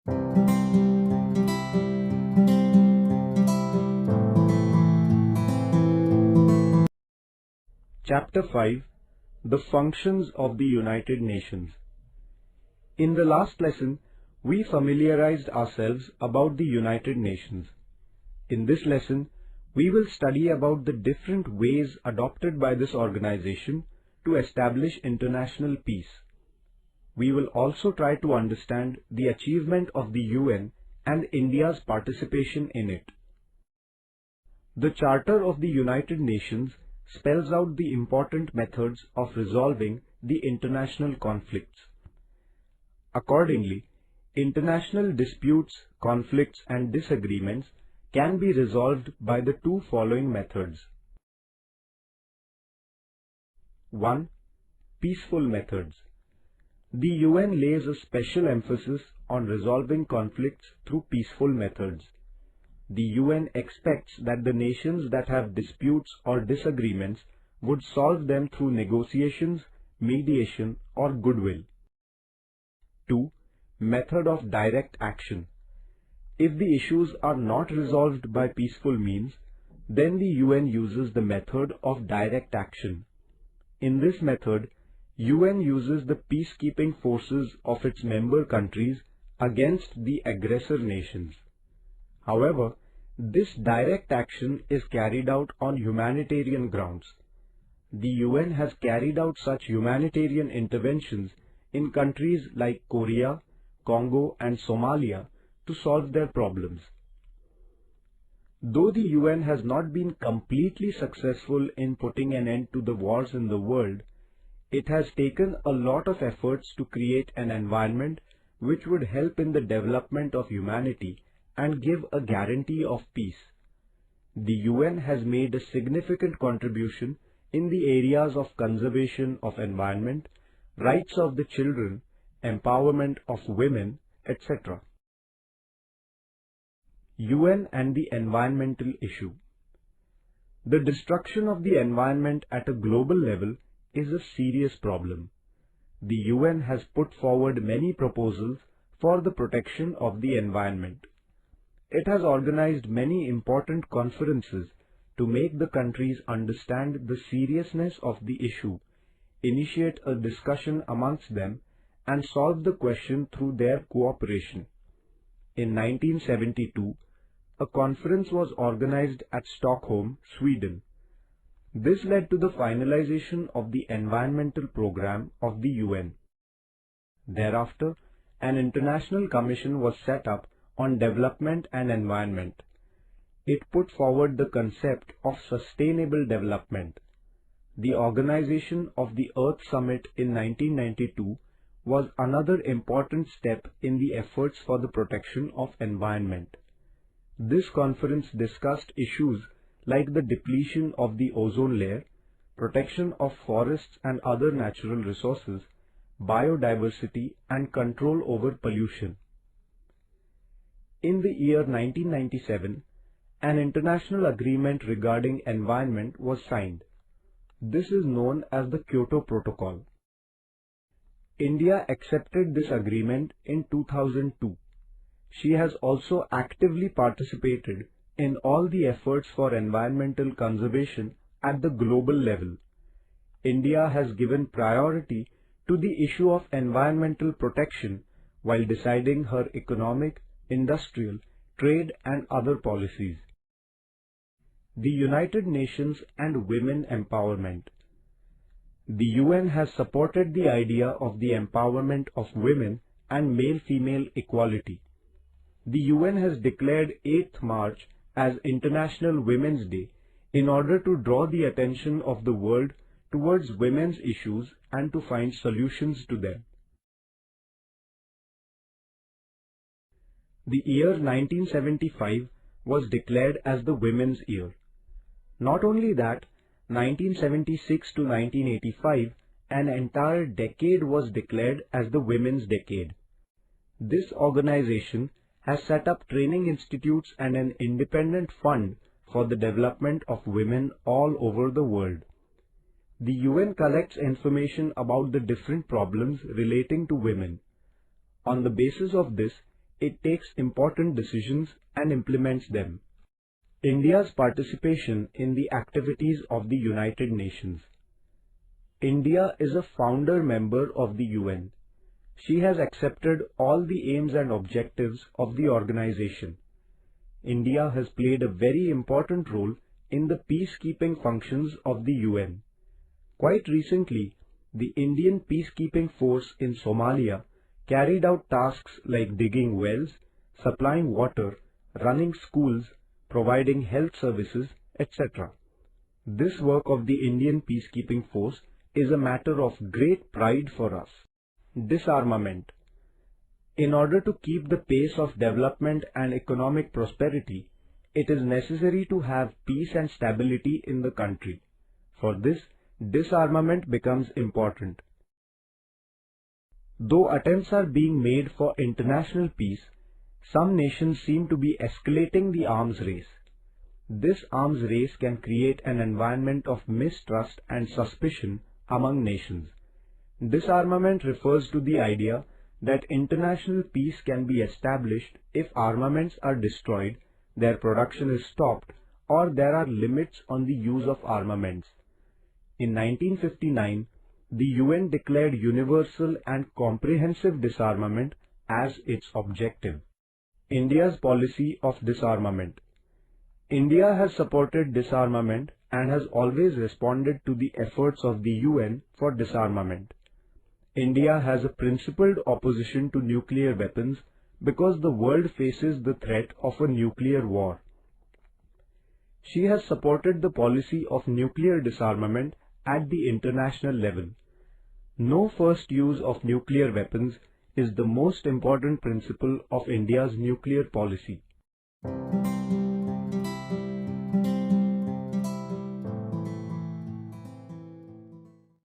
Chapter 5: The Functions of the United Nations. In the last lesson, we familiarized ourselves about the United Nations. In this lesson, we will study about the different ways adopted by this organization to establish international peace. We will also try to understand the achievement of the UN and India's participation in it. The Charter of the United Nations spells out the important methods of resolving the international conflicts. Accordingly, international disputes, conflicts and disagreements can be resolved by the two following methods. 1. Peaceful methods. The UN lays a special emphasis on resolving conflicts through peaceful methods. The UN expects that the nations that have disputes or disagreements would solve them through negotiations, mediation, or goodwill. 2. Method of direct action. If the issues are not resolved by peaceful means, then the UN uses the method of direct action. In this method, UN uses the peacekeeping forces of its member countries against the aggressor nations. However, this direct action is carried out on humanitarian grounds. The UN has carried out such humanitarian interventions in countries like Korea, Congo and Somalia to solve their problems. Though the UN has not been completely successful in putting an end to the wars in the world, it has taken a lot of efforts to create an environment which would help in the development of humanity and give a guarantee of peace. The UN has made a significant contribution in the areas of conservation of environment, rights of the children, empowerment of women, etc. UN and the environmental issue. The destruction of the environment at a global level is a serious problem. The UN has put forward many proposals for the protection of the environment. It has organized many important conferences to make the countries understand the seriousness of the issue, initiate a discussion amongst them, and solve the question through their cooperation. In 1972, a conference was organized at Stockholm, Sweden. This led to the finalization of the environmental program of the UN. Thereafter, an international commission was set up on development and environment. It put forward the concept of sustainable development. The organization of the Earth Summit in 1992 was another important step in the efforts for the protection of environment. This conference discussed issues like the depletion of the ozone layer, protection of forests and other natural resources, biodiversity and control over pollution. In the year 1997, an international agreement regarding environment was signed. This is known as the Kyoto Protocol. India accepted this agreement in 2002. She has also actively participated in all the efforts for environmental conservation at the global level. India has given priority to the issue of environmental protection while deciding her economic, industrial, trade and other policies. The United Nations and women empowerment. The UN has supported the idea of the empowerment of women and male-female equality. The UN has declared 8th March as International Women's Day in order to draw the attention of the world towards women's issues and to find solutions to them. The year 1975 was declared as the Women's Year. Not only that, 1976 to 1985, an entire decade was declared as the Women's Decade. This organization has set up training institutes and an independent fund for the development of women all over the world. The UN collects information about the different problems relating to women. On the basis of this, it takes important decisions and implements them. India's participation in the activities of the United Nations. India is a founder member of the UN. She has accepted all the aims and objectives of the organization. India has played a very important role in the peacekeeping functions of the UN. Quite recently, the Indian peacekeeping force in Somalia carried out tasks like digging wells, supplying water, running schools, providing health services, etc. This work of the Indian peacekeeping force is a matter of great pride for us. Disarmament. In order to keep the pace of development and economic prosperity, it is necessary to have peace and stability in the country. For this, disarmament becomes important. Though attempts are being made for international peace, some nations seem to be escalating the arms race. This arms race can create an environment of mistrust and suspicion among nations. Disarmament refers to the idea that international peace can be established if armaments are destroyed, their production is stopped, or there are limits on the use of armaments. In 1959, the UN declared universal and comprehensive disarmament as its objective. India's policy of disarmament. India has supported disarmament and has always responded to the efforts of the UN for disarmament. India has a principled opposition to nuclear weapons because the world faces the threat of a nuclear war. She has supported the policy of nuclear disarmament at the international level. No first use of nuclear weapons is the most important principle of India's nuclear policy.